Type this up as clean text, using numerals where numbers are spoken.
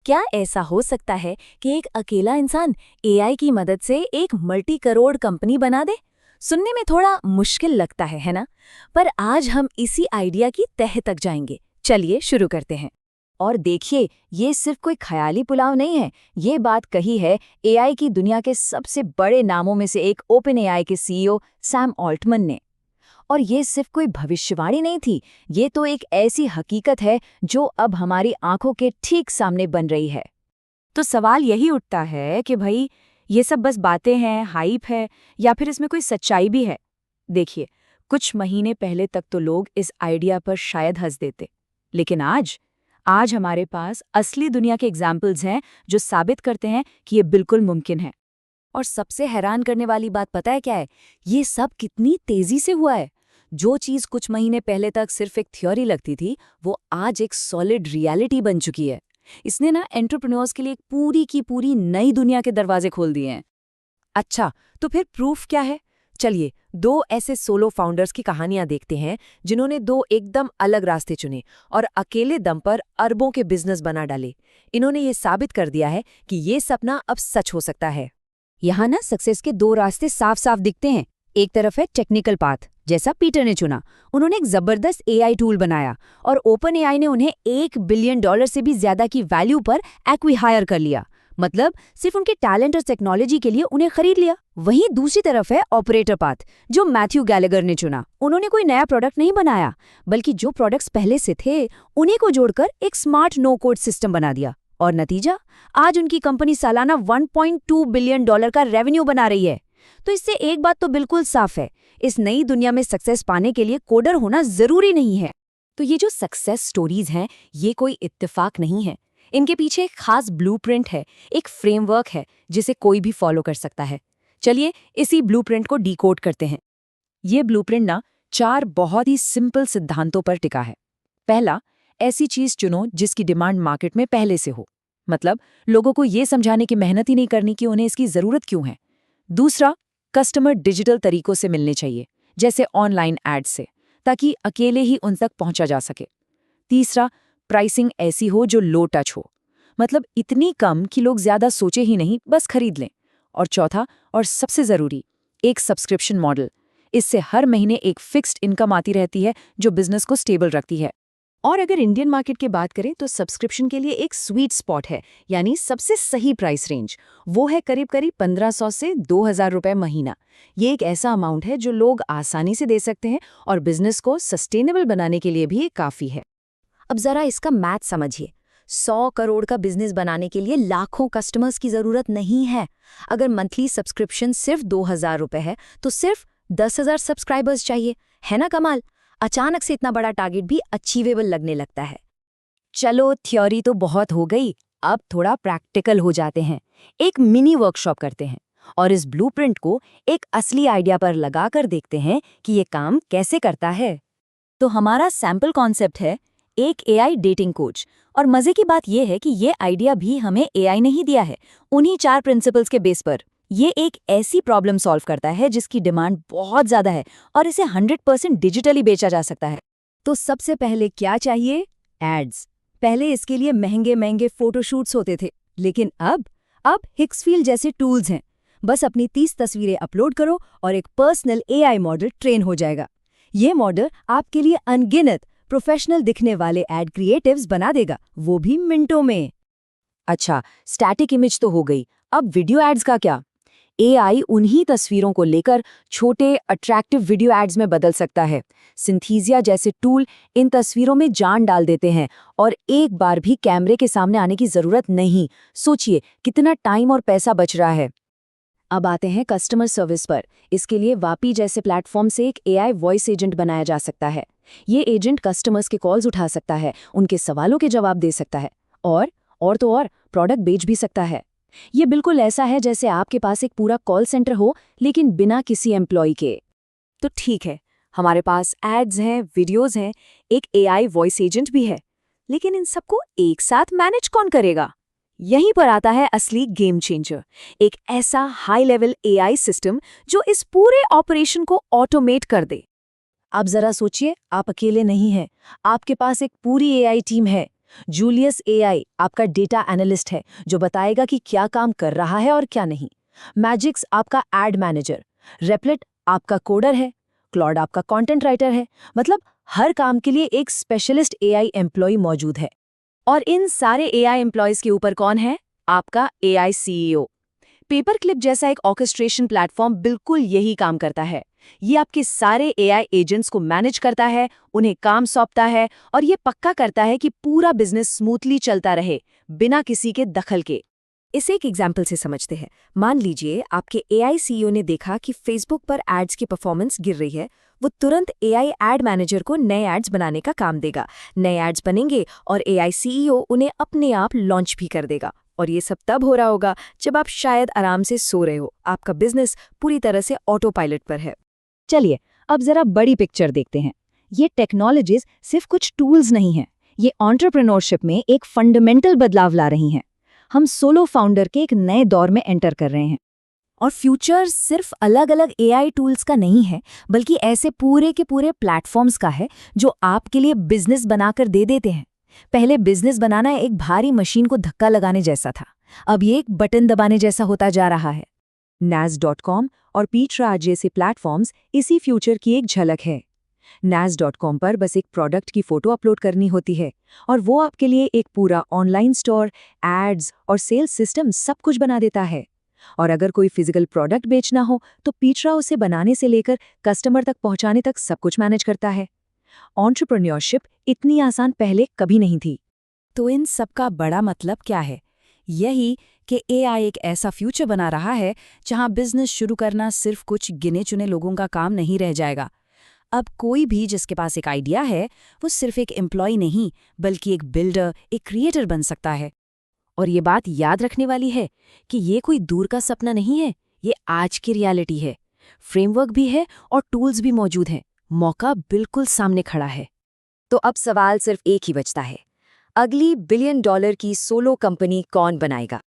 क्या ऐसा हो सकता है कि एक अकेला इंसान एआई की मदद से एक मल्टी करोड़ कंपनी बना दे? सुनने में थोड़ा मुश्किल लगता है ना? पर आज हम इसी आइडिया की तह तक जाएंगे। चलिए शुरू करते हैं। और देखिए, ये सिर्फ कोई ख्याली पुलाव नहीं है। ये बात कही है एआई की दुनिया के सबसे बड़े नामों में से एक ओपन एआई के सीईओ सैम ऑल्टमन ने। और ये सिर्फ कोई भविष्यवाणी नहीं थी, ये तो एक ऐसी हकीकत है जो अब हमारी आंखों के ठीक सामने बन रही है। तो सवाल यही उठता है कि भाई, ये सब बस बातें हैं, हाइप है, या फिर इसमें कोई सच्चाई भी है? देखिए, कुछ महीने पहले तक तो लोग इस आइडिया पर शायद हंस देते, लेकिन आज हमारे पास असली दुनिया के एग्जाम्पल्स हैं जो साबित करते हैं कि ये बिल्कुल मुमकिन है। और सबसे हैरान करने वाली बात पता है क्या है? ये सब कितनी तेजी से हुआ है। जो चीज कुछ महीने पहले तक सिर्फ एक थ्योरी लगती थी, वो आज एक सॉलिड रियलिटी बन चुकी है। इसने ना एंटरप्रेन्योर्स के लिए एक पूरी की पूरी नई दुनिया के दरवाजे खोल दिए हैं। अच्छा, तो फिर प्रूफ क्या है? चलिए, दो ऐसे सोलो फाउंडर्स की कहानियां देखते हैं जिन्होंने दो एकदम अलग रास्ते चुने और अकेले दम पर अरबों के बिजनेस बना डाले। इन्होंने ये साबित कर दिया है कि ये सपना अब सच हो सकता है। यहाँ ना सक्सेस के दो रास्ते साफ साफ दिखते हैं। एक तरफ है टेक्निकल पाथ, जैसा पीटर ने चुना। उन्होंने एक जबरदस्त एआई टूल बनाया और ओपन एआई ने उन्हें $1 बिलियन से भी ज्यादा की वैल्यू पर एक्विहायर कर लिया। मतलब सिर्फ उनके टैलेंट और टेक्नोलॉजी के लिए उन्हें खरीद लिया। वहीं दूसरी तरफ है ऑपरेटर पाथ, जो मैथ्यू गैलेगर ने चुना। उन्होंने कोई नया प्रोडक्ट नहीं बनाया, बल्कि जो प्रोडक्ट्स पहले से थे उन्हीं को जोड़कर एक स्मार्ट नो कोड सिस्टम बना दिया। और नतीजा, आज उनकी कंपनी सालाना $1.2 बिलियन का रेवेन्यू बना रही है। तो इससे एक बात तो बिल्कुल साफ है, इस नई दुनिया में सक्सेस पाने के लिए कोडर होना जरूरी नहीं है। तो ये जो सक्सेस स्टोरीज हैं, ये कोई इत्तेफाक नहीं है। इनके पीछे एक खास ब्लूप्रिंट है, एक फ्रेमवर्क है जिसे कोई भी फॉलो कर सकता है। चलिए इसी ब्लूप्रिंट को डीकोड करते हैं। ये ब्लूप्रिंट ना 4 बहुत ही सिंपल सिद्धांतों पर टिका है। पहला, ऐसी चीज चुनो जिसकी डिमांड मार्केट में पहले से हो। मतलब लोगों को ये समझाने की मेहनत ही नहीं करनी कि उन्हें इसकी जरूरत क्यों है। दूसरा, कस्टमर डिजिटल तरीकों से मिलने चाहिए, जैसे ऑनलाइन एड्स से, ताकि अकेले ही उन तक पहुंचा जा सके। तीसरा, प्राइसिंग ऐसी हो जो लो टच हो, मतलब इतनी कम कि लोग ज्यादा सोचे ही नहीं, बस खरीद लें। और चौथा और सबसे जरूरी, एक सब्सक्रिप्शन मॉडल। इससे हर महीने एक फिक्स्ड इनकम आती रहती है जो बिजनेस को स्टेबल रखती है। और अगर इंडियन मार्केट की बात करें तो सब्सक्रिप्शन के लिए एक स्वीट स्पॉट है, यानी सबसे सही प्राइस रेंज। वो है करीब 1500 से 2000 रुपए महीना। ये एक ऐसा अमाउंट है जो लोग आसानी से दे सकते हैं और बिजनेस को सस्टेनेबल बनाने के लिए भी ये काफी है। अब जरा इसका मैथ समझिए। 100 करोड़ का बिजनेस बनाने के लिए लाखों कस्टमर्स की जरूरत नहीं है। अगर मंथली सब्सक्रिप्शन सिर्फ 2000 रुपए है तो सिर्फ 10,000 सब्सक्राइबर्स चाहिए। है ना कमाल? अचानक से इतना बड़ा टारगेट भी अचीवेबल लगने लगता है। चलो, थ्योरी तो बहुत हो गई, अब थोड़ा प्रैक्टिकल हो जाते हैं। एक मिनी वर्कशॉप करते हैं और इस ब्लूप्रिंट को एक असली आइडिया पर लगाकर देखते हैं कि ये काम कैसे करता है। तो हमारा सैंपल कॉन्सेप्ट है एक एआई डेटिंग कोच। और मजे की बात यह है कि ये आइडिया भी हमें एआई ने ही दिया है, उन्हीं 4 प्रिंसिपल्स के बेस पर। ये एक ऐसी प्रॉब्लम सॉल्व करता है जिसकी डिमांड बहुत ज्यादा है और इसे 100% डिजिटली बेचा जा सकता है। तो सबसे पहले क्या चाहिए? एड्स। पहले इसके लिए महंगे महंगे फोटोशूट्स होते थे, लेकिन अब हिक्सफील्ड जैसे टूल्स हैं। बस अपनी 30 तस्वीरें अपलोड करो और एक पर्सनल एआई मॉडल ट्रेन हो जाएगा। ये मॉडल आपके लिए अनगिनत प्रोफेशनल दिखने वाले एड क्रिएटिव्स बना देगा, वो भी मिनटों में। अच्छा, स्टैटिक इमेज तो हो गई, अब वीडियो एड्स का क्या? एआई उन्हीं तस्वीरों को लेकर छोटे अट्रैक्टिव वीडियो एड्स में बदल सकता है। सिंथीसिया जैसे टूल इन तस्वीरों में जान डाल देते हैं और एक बार भी कैमरे के सामने आने की जरूरत नहीं। सोचिए कितना टाइम और पैसा बच रहा है। अब आते हैं कस्टमर सर्विस पर। इसके लिए वापी जैसे प्लेटफॉर्म से एक एआई वॉइस एजेंट बनाया जा सकता है। ये एजेंट कस्टमर्स के कॉल्स उठा सकता है, उनके सवालों के जवाब दे सकता है और प्रोडक्ट बेच भी सकता है। ये बिल्कुल ऐसा है जैसे आपके पास एक पूरा कॉल सेंटर हो, लेकिन बिना किसी एम्प्लॉय के। तो ठीक है, हमारे पास एड्स हैं, वीडियोस हैं, एक एआई वॉइस एजेंट भी है, लेकिन इन सबको एक साथ मैनेज कौन करेगा? यहीं पर आता है असली गेम चेंजर, एक ऐसा हाई लेवल एआई सिस्टम जो इस पूरे ऑपरेशन को ऑटोमेट कर दे। अब जरा सोचिए, आप अकेले नहीं हैं, आपके पास एक पूरी एआई टीम है। जूलियस एआई आपका डेटा एनालिस्ट है जो बताएगा कि क्या काम कर रहा है और क्या नहीं। मैजिक्स आपका एड मैनेजर, रेपलेट आपका कोडर है, क्लॉड आपका कंटेंट राइटर है। मतलब हर काम के लिए एक स्पेशलिस्ट एआई एम्प्लॉय मौजूद है। और इन सारे एआई एम्प्लॉयज के ऊपर कौन है? आपका एआई सीईओ। पेपरक्लिप जैसा एक ऑर्केस्ट्रेशन प्लेटफॉर्म बिल्कुल यही काम करता है। ये आपके सारे एआई एजेंट्स को मैनेज करता है, उन्हें काम सौंपता है और ये पक्का करता है कि पूरा बिजनेस स्मूथली चलता रहे, बिना किसी के दखल के। इसे एक एग्जाम्पल से समझते हैं। मान लीजिए आपके एआई सीईओ ने देखा कि फेसबुक पर एड्स की परफॉर्मेंस गिर रही है। वो तुरंत एआई एड मैनेजर को नए एड्स बनाने का काम देगा। नए एड्स बनेंगे और एआई सीईओ उन्हें अपने आप लॉन्च भी कर देगा। और ये सब तब हो रहा होगा जब आप शायद आराम से सो रहे हो। आपका बिजनेस पूरी तरह से ऑटो पायलट पर है। चलिए अब जरा बड़ी पिक्चर देखते हैं। ये टेक्नोलॉजीज सिर्फ कुछ टूल्स नहीं हैं, ये एंटरप्रेन्योरशिप में एक फंडामेंटल बदलाव ला रही हैं। हम सोलो फाउंडर के एक नए दौर में एंटर कर रहे हैं। और फ्यूचर सिर्फ अलग अलग एआई टूल्स का नहीं है, बल्कि ऐसे पूरे के पूरे प्लेटफॉर्म्स का है जो आपके लिए बिजनेस बनाकर दे देते हैं। पहले बिजनेस बनाना एक भारी मशीन को धक्का लगाने जैसा था, अब ये एक बटन दबाने जैसा होता जा रहा है। Nas.com और Petra जैसे प्लेटफॉर्म्स इसी फ्यूचर की एक झलक है। Nas.com पर बस एक प्रोडक्ट की फोटो अपलोड करनी होती है और वो आपके लिए एक पूरा ऑनलाइन स्टोर, एड्स और सेल्स सिस्टम सब कुछ बना देता है। और अगर कोई फिजिकल प्रोडक्ट बेचना हो तो Petra उसे बनाने से लेकर कस्टमर तक पहुंचाने तक सब कुछ मैनेज करता है। एंटरप्रेन्योरशिप इतनी आसान पहले कभी नहीं थी। तो इन सब का बड़ा मतलब क्या है? यही कि एआई एक ऐसा फ्यूचर बना रहा है जहां बिजनेस शुरू करना सिर्फ कुछ गिने चुने लोगों का काम नहीं रह जाएगा। अब कोई भी जिसके पास एक आइडिया है वो सिर्फ एक एम्प्लॉय नहीं, बल्कि एक बिल्डर, एक क्रिएटर बन सकता है। और ये बात याद रखने वाली है कि ये कोई दूर का सपना नहीं है, ये आज की रियलिटी है। फ्रेमवर्क भी है और टूल्स भी मौजूद हैं। मौका बिल्कुल सामने खड़ा है। तो अब सवाल सिर्फ एक ही बचता है, अगली $1 बिलियन की सोलो कंपनी कौन बनाएगा?